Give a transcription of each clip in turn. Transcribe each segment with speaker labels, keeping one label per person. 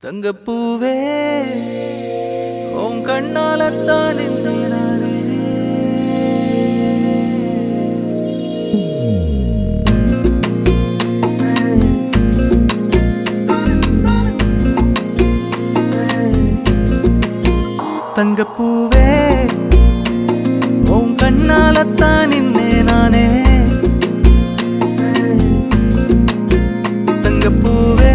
Speaker 1: தங்கப்பூவே உன் கண்ணாலத்தான் நானே தங்கப்பூவே உன் கண்ணாலத்தான் நானே தங்கப்பூவே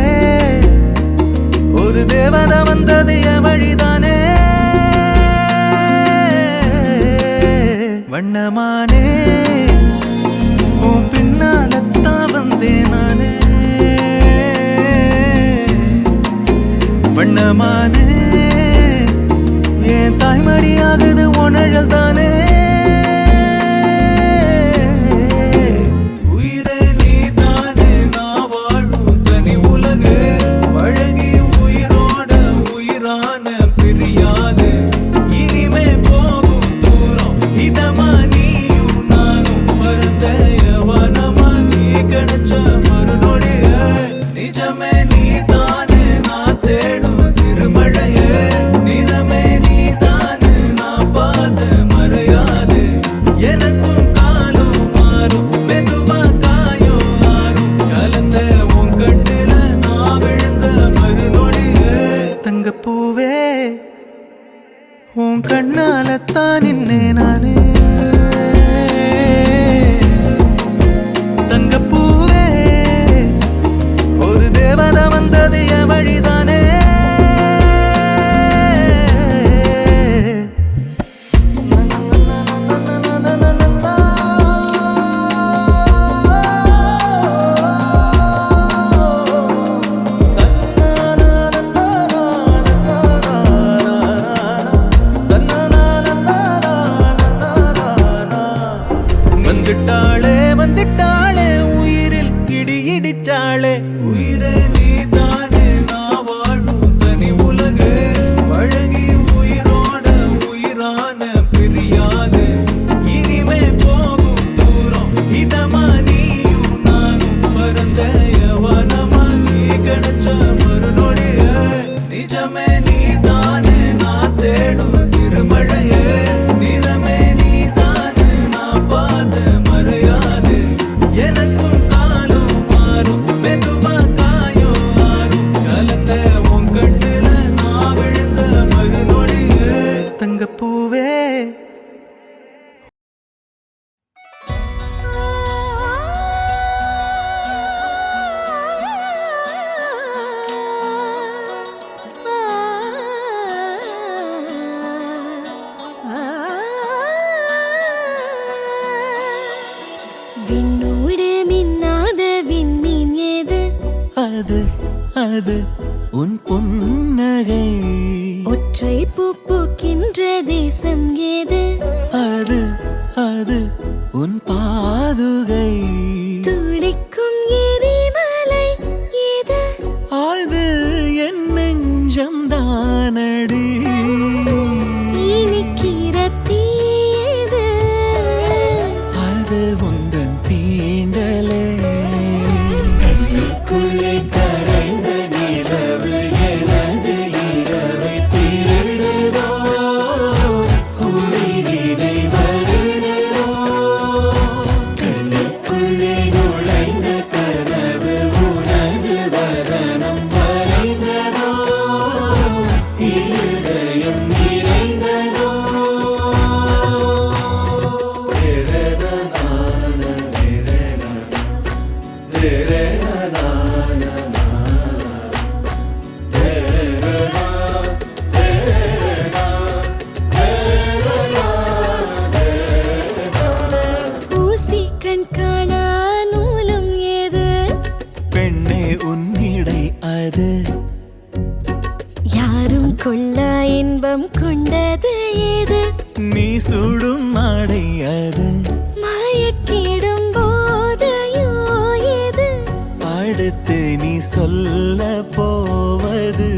Speaker 1: ஒரு தேவதை வந்தது என் வழிதானே வண்ணமானே உன் பின்னாலத்தான் வந்தேன் நானே வண்ணமானே என் தாய்மடியாகுது உணழல் தானே தங்கப்பூவே உன் கண்ணாலத்தான் நானே தங்கப்பூவே ஒரு தேவதை வந்தது என் வழிதானே வந்துட்டாளே உயிரில் இடி இடிச்சாளே உயிரே நீதானே நான் வாழும் தனி உலகு பழகி உயிரோட உயிரான பிரியாது இனிமே போகும் தூரம் இதமா நீயும் நானும் பரந்த யவனமா நீ கிடைச்ச மறுநொடிய நிஜமே நீதானே நான் தேடும் சிறுமழையே நிறமே நீதானே நான் பாத மறையாது எனக்கும் காலம் மாறும் மெதுவா காயம் ஆறும் கலந்த உன் கண்ணுல நான் விழுந்த மறுநொடியே தங்கப்பூவே
Speaker 2: விண்ணோடு மின்னாத விண்மீன் ஏது
Speaker 1: அது அது உன் புன்னகை
Speaker 2: ஒற்றை பூ பூக்கின்ற தேசம் ஏது
Speaker 1: அது அது உன் பாதுகை
Speaker 2: துடிக்கும் எரிமலை ஏது
Speaker 1: ஆழ்து என் நெஞ்சம் தானடி
Speaker 2: இனிக்கிற தீயது
Speaker 1: அது உந்தன் தீண்டலே கண்ணுக்குள்ளே கரைந்த நிலவு எனது இரவை திருடுதோ உயிரினை வருடுதோ கண்ணுக்குள்ளே நுழைந்த கனவு உனது வதனம் வரைந்ததோ இருதயம் நிறைந்ததோ
Speaker 2: ஊசி கண் காணா நூலும் ஏது
Speaker 1: பெண்ணே உன்னிடை அது
Speaker 2: யாரும் கொள்ளா இன்பம் கொண்டது ஏது
Speaker 1: நீ சுடும் மாடை அது
Speaker 2: மயக்கிடும் போதையோ ஏது
Speaker 1: அடுத்து நீ சொல்ல போவது